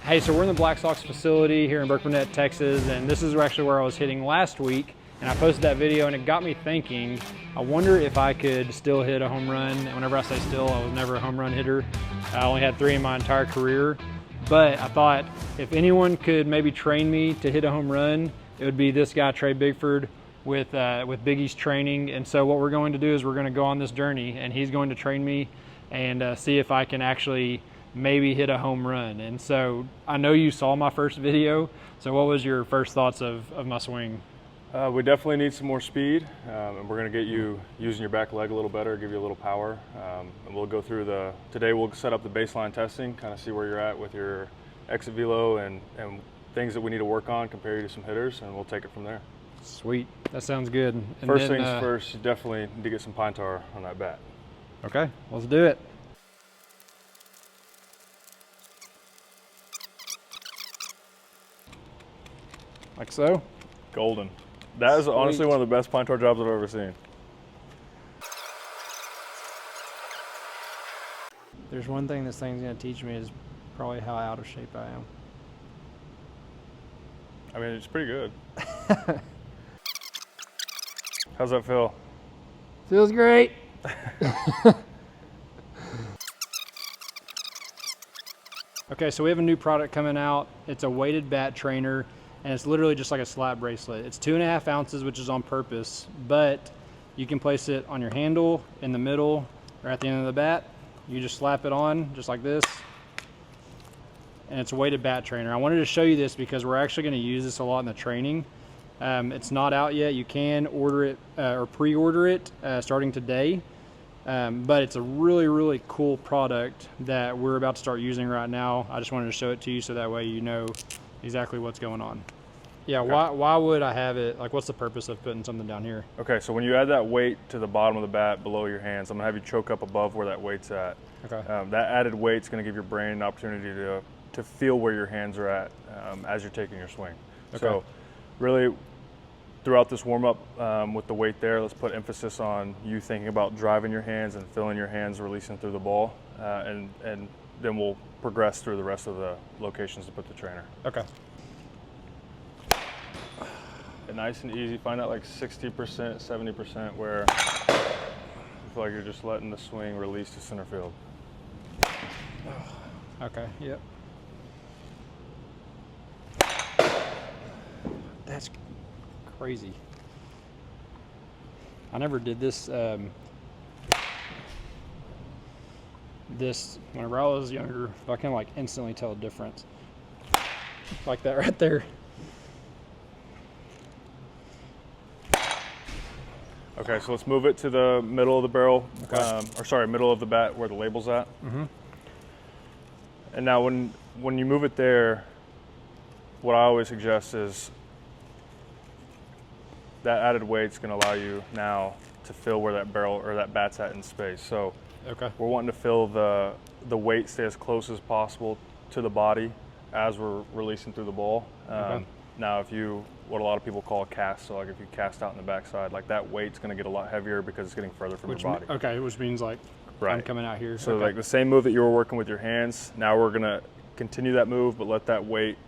Hey, so we're in the Black Sox facility here in Burkburnett, Texas, and this is actually where I was hitting last week. And I posted that video and it got me thinking, I wonder if I could still hit a home run. And whenever I say still, I was never a home run hitter. I only had 3 in my entire career. But I thought if anyone could maybe train me to hit a home run, it would be this guy, Trey Bigford, with Biggie's training. And so what we're going to do is we're going to go on this journey and he's going to train me and see if I can actually maybe hit a home run. And so I know you saw my first video. So what was your first thoughts of my swing? We definitely need some more speed, and we're going to get you using your back leg a little better, give you a little power. And we'll go through today we'll set up the baseline testing, kind of see where you're at with your exit velo and things that we need to work on, compare you to some hitters, and we'll take it from there. Sweet, that sounds good. And first things first, you definitely need to get some pine tar on that bat. Okay, let's do it. Like so? Golden. That is Sweet. Honestly one of the best pine tar jobs I've ever seen. There's one thing this thing's gonna teach me is probably how out of shape I am. I mean, it's pretty good. How's that feel? Feels great. Okay, so we have a new product coming out. It's a weighted bat trainer. And it's literally just like a slap bracelet. It's 2.5 ounces, which is on purpose, but you can place it on your handle, in the middle, or at the end of the bat. You just slap it on, just like this. And it's a weighted bat trainer. I wanted to show you this because we're actually gonna use this a lot in the training. It's not out yet. You can order it or pre-order it starting today. But it's a really, really cool product that we're about to start using right now. I just wanted to show it to you so that way you know exactly what's going on. Yeah, okay. Why would I have it? Like, what's the purpose of putting something down here? Okay, so when you add that weight to the bottom of the bat below your hands, I'm gonna have you choke up above where that weight's at. Okay. That added weight's gonna give your brain an opportunity to feel where your hands are at as you're taking your swing. Okay. So really, throughout this warm-up with the weight there, let's put emphasis on you thinking about driving your hands and feeling your hands releasing through the ball, and then we'll progress through the rest of the locations to put the trainer. Okay. And nice and easy. Find that like 60%, 70% where you feel like you're just letting the swing release to center field. Okay, yep. That's crazy. I never did this whenever I was younger. I can like instantly tell a difference. Like that right there. Okay, so let's move it to the middle of the barrel, okay. Middle of the bat where the label's at. Mm-hmm. And now when you move it there, what I always suggest is that added weight's gonna allow you now to feel where that barrel or that bat's at in space. So okay. We're wanting to feel the weight stay as close as possible to the body as we're releasing through the ball. Okay. Now, what a lot of people call a cast, so like if you cast out in the backside, like that weight's gonna get a lot heavier because it's getting further from your body. Okay, which means like I'm coming out here. So okay. like the same move that you were working with your hands, now we're gonna continue that move, but let that weight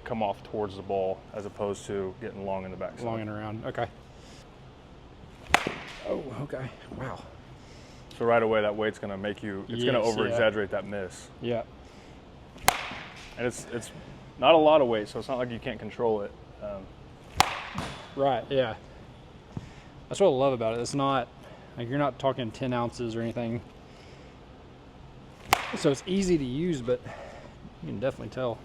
come off towards the ball as opposed to getting long in the backside. Long and around, okay. Oh, okay, wow. So right away that weight's gonna make it's gonna over-exaggerate that miss. Yeah. And it's not a lot of weight, so it's not like you can't control it. Right, yeah. That's what I love about it. It's not, like you're not talking 10 ounces or anything. So it's easy to use, but you can definitely tell.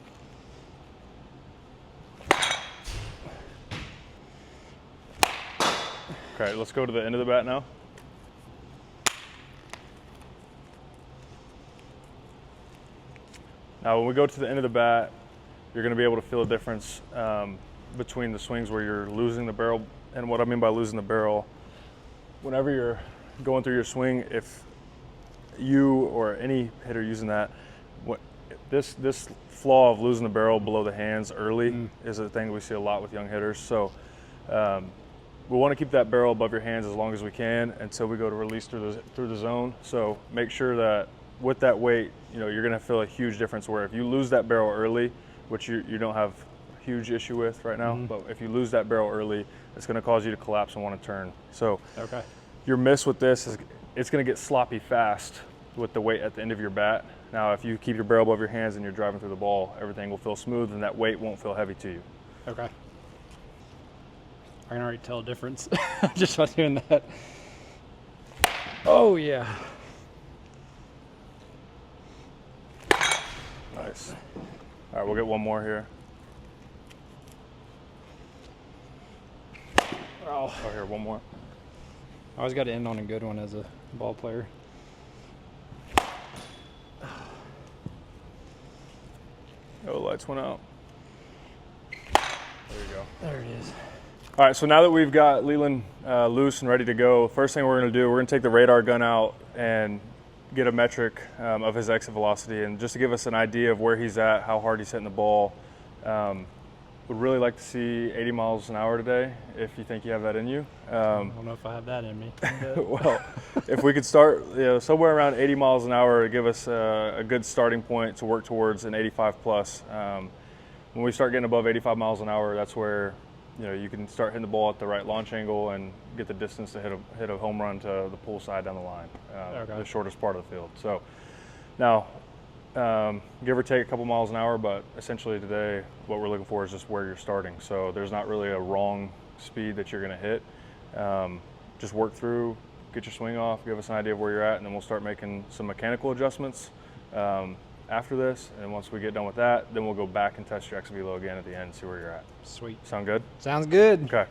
Okay, let's go to the end of the bat now. Now when we go to the end of the bat, you're going to be able to feel a difference between the swings where you're losing the barrel. And what I mean by losing the barrel, whenever you're going through your swing, if you or any hitter using that, this flaw of losing the barrel below the hands early is a thing we see a lot with young hitters. So we want to keep that barrel above your hands as long as we can until we go to release through the zone. So make sure that with that weight, you're going to feel a huge difference where if you lose that barrel early, which you don't have a huge issue with right now, but if you lose that barrel early, it's going to cause you to collapse and want to turn. So your miss with this is it's going to get sloppy fast with the weight at the end of your bat. Now, if you keep your barrel above your hands and you're driving through the ball, everything will feel smooth and that weight won't feel heavy to you. Okay. I can already tell a difference just by doing that. Oh, yeah. Nice. All right, we'll get one more here. Oh, here, one more. I always got to end on a good one as a ball player. Oh, lights went out. There you go. There it is. All right, so now that we've got Leland loose and ready to go, first thing we're going to do, we're going to take the radar gun out and get a metric of his exit velocity, and just to give us an idea of where he's at, how hard he's hitting the ball. Would really like to see 80 miles an hour today, if you think you have that in you. I don't know if I have that in me. Well, if we could start somewhere around 80 miles an hour to give us a good starting point to work towards an 85 plus. When we start getting above 85 miles an hour, that's where you can start hitting the ball at the right launch angle and get the distance to hit a home run to the pull side down the line, the shortest part of the field. So now, give or take a couple miles an hour, but essentially today what we're looking for is just where you're starting. So there's not really a wrong speed that you're going to hit. Just work through, get your swing off, give us an idea of where you're at, and then we'll start making some mechanical adjustments after this. And once we get done with that, then we'll go back and test your exit velo again at the end and see where you're at. Sweet. Sound good? Sounds good. Okay.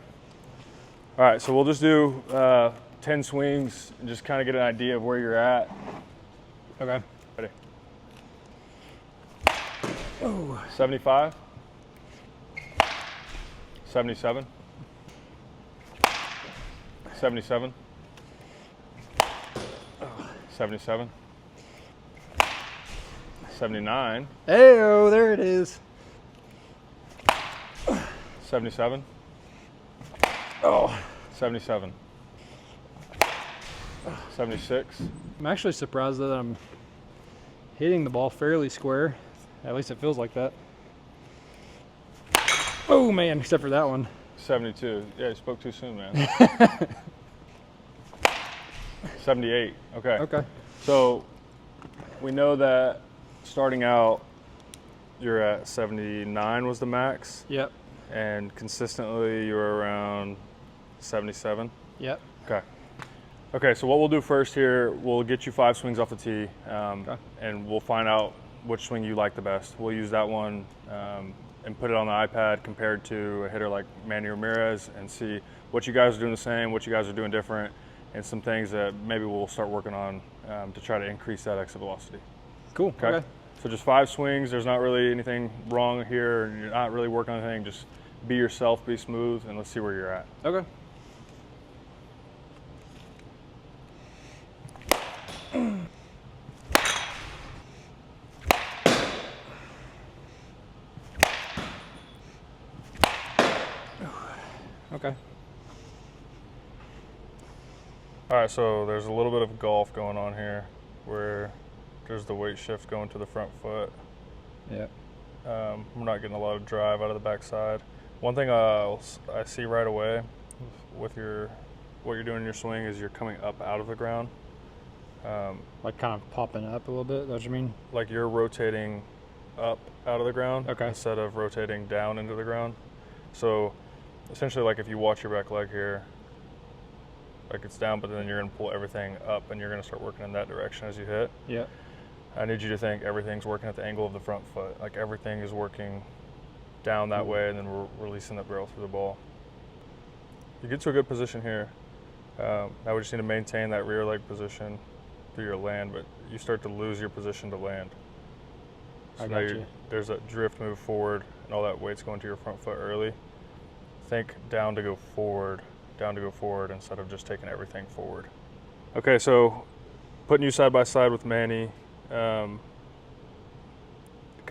All right, so we'll just do 10 swings and just kind of get an idea of where you're at. Okay. Ready? Oh. 75, 77, 77, 77, 79. Hey-oh, there it is. 77. Oh. 77. 76. I'm actually surprised that I'm hitting the ball fairly square. At least it feels like that. Oh man, except for that one. 72. Yeah, you spoke too soon, man. 78. Okay. Okay. So we know that starting out, you're at 79 was the max. Yep. And consistently you were around 77. Yep. Okay. Okay, so what we'll do first here, we'll get you 5 swings off the tee, and we'll find out which swing you like the best. We'll use that one and put it on the iPad compared to a hitter like Manny Ramirez and see what you guys are doing the same, what you guys are doing different, and some things that maybe we'll start working on to try to increase that exit velocity. Cool. Okay. So just 5 swings. There's not really anything wrong here. You're not really working on anything. Just be yourself, be smooth, and let's see where you're at. Okay. Okay. All right, so there's a little bit of golf going on here where there's the weight shift going to the front foot. Yeah. We're not getting a lot of drive out of the backside. One thing I see right away with what you're doing in your swing is you're coming up out of the ground. Like kind of popping up a little bit, that's what you mean? Like you're rotating up out of the ground instead of rotating down into the ground. So essentially, like if you watch your back leg here, like it's down, but then you're gonna pull everything up and you're gonna start working in that direction as you hit. Yeah. I need you to think everything's working at the angle of the front foot. Like everything is working down that way, and then we're releasing the barrel through the ball. You get to a good position here. Now we just need to maintain that rear leg position through your land, but you start to lose your position to land. So now there's a drift move forward, and all that weight's going to your front foot early. Think down to go forward instead of just taking everything forward. Okay, so putting you side by side with Manny, kind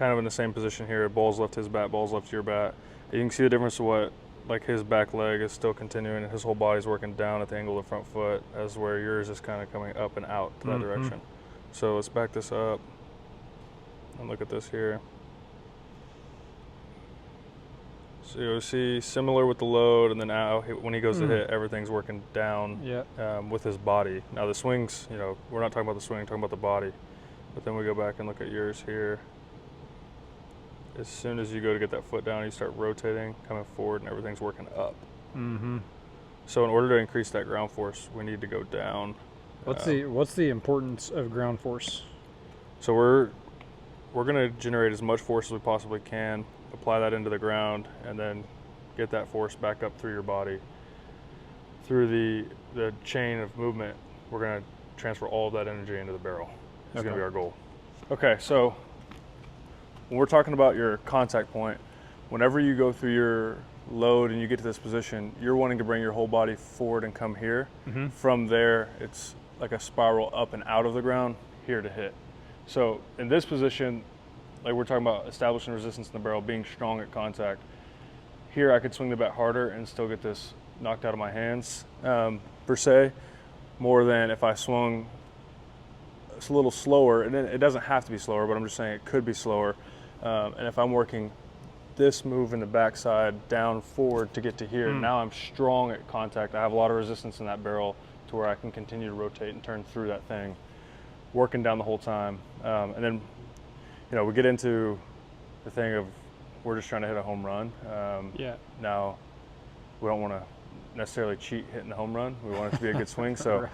of in the same position here. Ball's left his bat, ball's left your bat. You can see the difference of what, like his back leg is still continuing and his whole body's working down at the angle of the front foot, as where yours is kind of coming up and out to that direction. So let's back this up and look at this here. So you'll see similar with the load, and then now when he goes to hit, everything's working down with his body. Now the swings, you know, we're not talking about the swing, we're talking about the body. But then we go back and look at yours here. As soon as you go to get that foot down, you start rotating, coming forward, and everything's working up. So in order to increase that ground force, we need to go down. What's the importance of ground force? So we're going to generate as much force as we possibly can, apply that into the ground, and then get that force back up through your body. Through the chain of movement, we're going to transfer all of that energy into the barrel. It's going to be our goal. Okay, so when we're talking about your contact point, whenever you go through your load and you get to this position, you're wanting to bring your whole body forward and come here. From there, it's like a spiral up and out of the ground here to hit. So in this position, like we're talking about establishing resistance in the barrel, being strong at contact. Here I could swing the bat harder and still get this knocked out of my hands, per se, more than if I swung a little slower. And it doesn't have to be slower, but I'm just saying it could be slower. And if I'm working this move in the backside down forward to get to here, now I'm strong at contact. I have a lot of resistance in that barrel to where I can continue to rotate and turn through that thing, working down the whole time. And then, you know, we get into the thing of we're just trying to hit a home run. Now, we don't want to necessarily cheat hitting a home run. We want it to be a good swing. So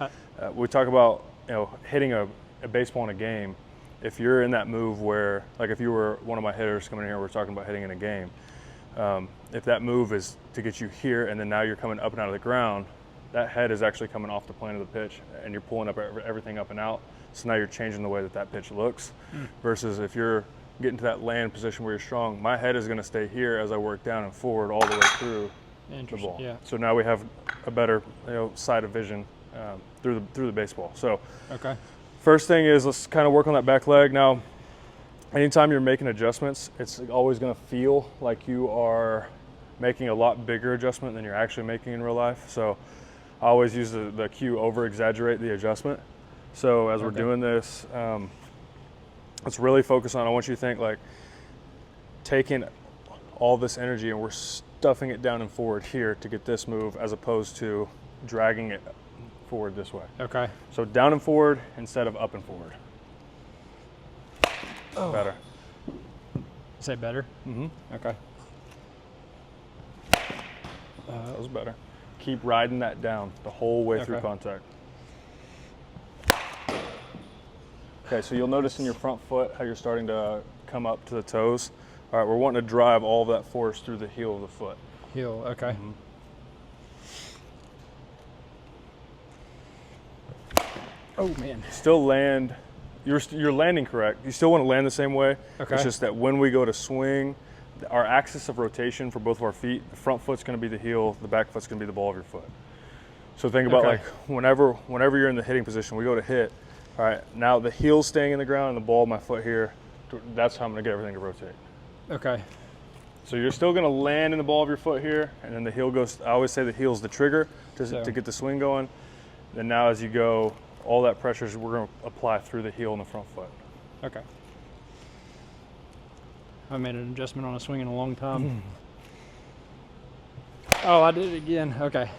we talk about, you know, hitting a baseball in a game. If you're in that move where, like if you were one of my hitters coming in here, we're talking about hitting in a game. If that move is to get you here and then now you're coming up and out of the ground, that head is actually coming off the plane of the pitch and you're pulling up everything up and out. So now you're changing the way that pitch looks. Versus if you're getting to that land position where you're strong, my head is going to stay here as I work down and forward all the way through the ball. So now we have a better, you know, side of vision through the baseball. So first thing is let's kind of work on that back leg. Now, anytime you're making adjustments, it's always going to feel like you are making a lot bigger adjustment than you're actually making in real life. So I always use the cue over-exaggerate the adjustment. So as we're doing this, let's really focus on, I want you to think like taking all this energy and we're stuffing it down and forward here to get this move as opposed to dragging it forward this way. So down and forward instead of up and forward. Better. Say better? Okay. That was better. Keep riding that down the whole way through contact. Okay, so you'll notice in your front foot how you're starting to come up to the toes. All right, we're wanting to drive all of that force through the heel of the foot. Heel, okay. Oh man. Still land, you're landing correct. You still want to land the same way. It's just that when we go to swing, our axis of rotation for both of our feet, the front foot's going to be the heel, the back foot's going to be the ball of your foot. So think about like whenever you're in the hitting position, we go to hit. All right, now the heel's staying in the ground and the ball of my foot here, that's how I'm going to get everything to rotate. So you're still going to land in the ball of your foot here, and then the heel goes, I always say the heel's the trigger to get the swing going. Then now as you go, all that pressure we're going to apply through the heel and the front foot. I haven't made an adjustment on a swing in a long time. Oh, I did it again. Okay,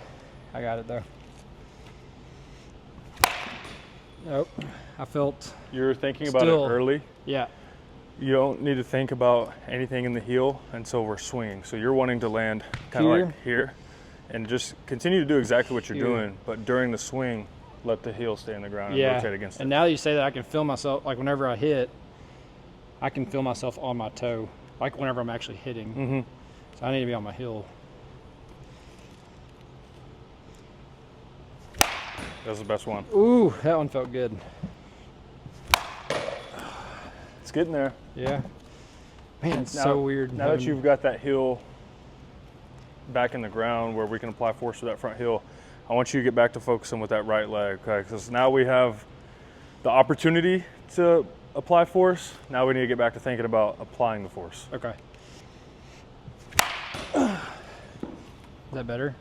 I got it though. Nope, I felt. You're thinking about it early. Yeah. You don't need to think about anything in the heel until we're swinging. So you're wanting to land kind of like here and just continue to do exactly what you're doing, but during the swing, let the heel stay in the ground and rotate against it. And now that you say that, I can feel myself, like whenever I hit, I can feel myself on my toe, like whenever I'm actually hitting. So I need to be on my heel. That's the best one. Ooh, that one felt good. It's getting there. Yeah. Man, it's so weird. Now that you've got that heel back in the ground where we can apply force to that front heel, I want you to get back to focusing with that right leg, okay? Because now we have the opportunity to apply force. Now we need to get back to thinking about applying the force. Okay. Is that better?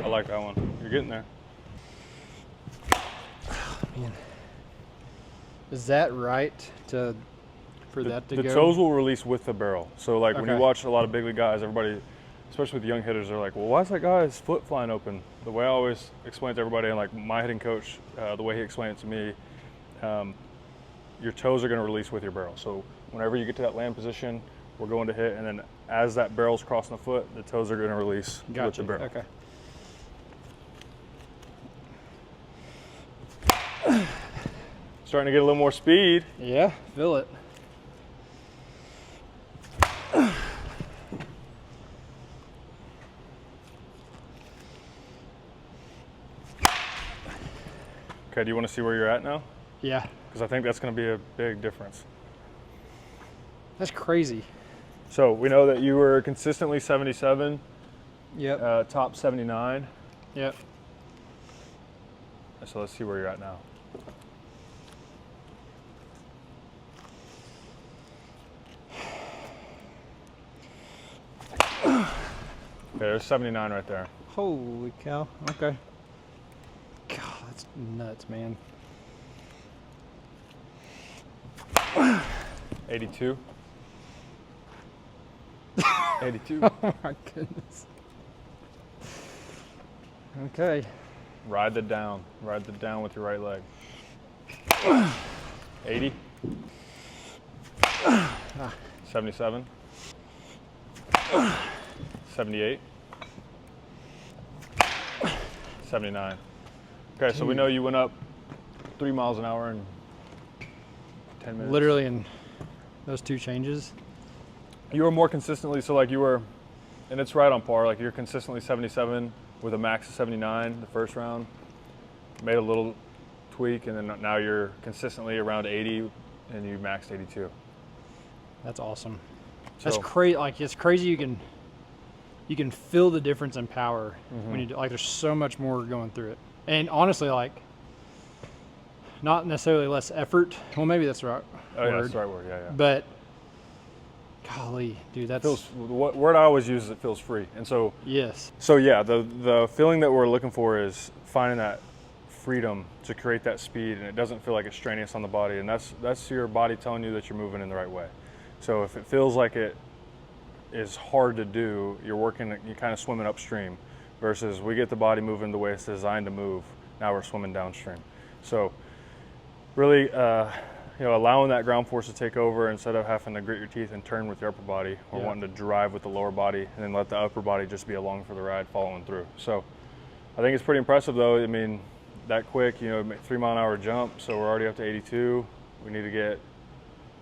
I like that one. You're getting there. Man. Is that right for that to the go? The toes will release with the barrel. So like when you Okay. watch a lot of big league guys, everybody, especially with young hitters, they're like, well, why is that guy's foot flying open? The way I always explain it to everybody, and like my hitting coach, the way he explained it to me, your toes are going to release with your barrel. So whenever you get to that land position, we're going to hit, and then as that barrel's crossing the foot, the toes are going to release with the barrel. Okay. Starting to get a little more speed. Yeah, feel it. Okay, do you want to see where you're at now? Yeah. Because I think that's going to be a big difference. That's crazy. So we know that you were consistently 77, Yep. top 79. Yep. So let's see where you're at now. Okay, there's 79 right there. Holy cow. Okay. God, that's nuts, man. 82. 82. Oh my goodness. Okay. Ride the down. Ride the down with your right leg. 80. 77. 78. 79. Okay, so we know you went up 3 miles an hour in 10 minutes. Literally in those two changes. You were more consistently, so like you were, and it's right on par, like you're consistently 77 with a max of 79 the first round. Made a little tweak, and then now you're consistently around 80 and you maxed 82. That's awesome. So, That's crazy. Like, it's crazy you can feel the difference in power when you do, like, there's so much more going through it. And honestly, like, not necessarily less effort. Well, maybe that's the right word. yeah, that's the right word, yeah. But golly, dude, that's What word I always use is it feels free. And so yes. So yeah, the feeling that we're looking for is finding that freedom to create that speed, and it doesn't feel like it's strenuous on the body, and that's your body telling you that you're moving in the right way. So if it feels like it is hard to do, you're kind of swimming upstream, versus we get the body moving the way it's designed to move. Now we're swimming downstream. So really, allowing that ground force to take over instead of having to grit your teeth and turn with your upper body, or wanting to drive with the lower body and then let the upper body just be along for the ride, following through. So I think it's pretty impressive though. I mean, that quick, 3 mile an hour jump. So we're already up to 82. We need to get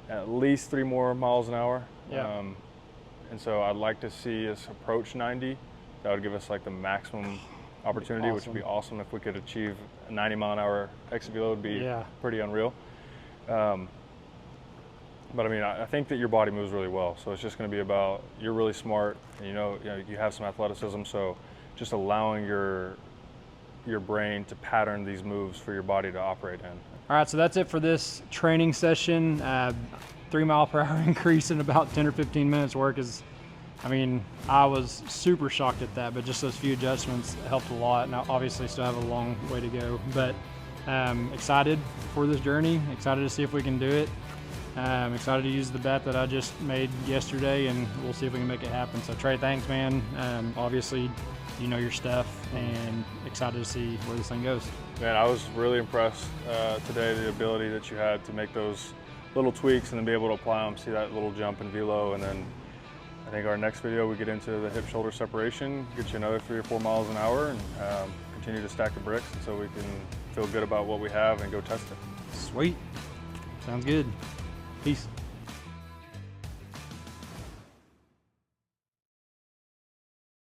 at least 3 more miles an hour. Yeah. And so I'd like to see us approach 90. That would give us like the maximum opportunity, which would be awesome. If we could achieve a 90 mile an hour exit velo, would be pretty unreal. But I mean, I think that your body moves really well. So it's just going to be about, you're really smart, and you have some athleticism. So just allowing your brain to pattern these moves for your body to operate in. All right, so that's it for this training session. 3 mile per hour increase in about 10 or 15 minutes work is, I mean, I was super shocked at that, but just those few adjustments helped a lot. And I obviously still have a long way to go, but excited for this journey, excited to see if we can do it. Excited to use the bet that I just made yesterday, and we'll see if we can make it happen. So Trey, thanks, man. Obviously, you know your stuff, and excited to see where this thing goes. Man, I was really impressed today, the ability that you had to make those little tweaks and then be able to apply them, see that little jump in velo. And then I think our next video, we get into the hip shoulder separation, get you another 3 or 4 miles an hour, and continue to stack the bricks so we can feel good about what we have and go test it. Sweet. Sounds good. Peace.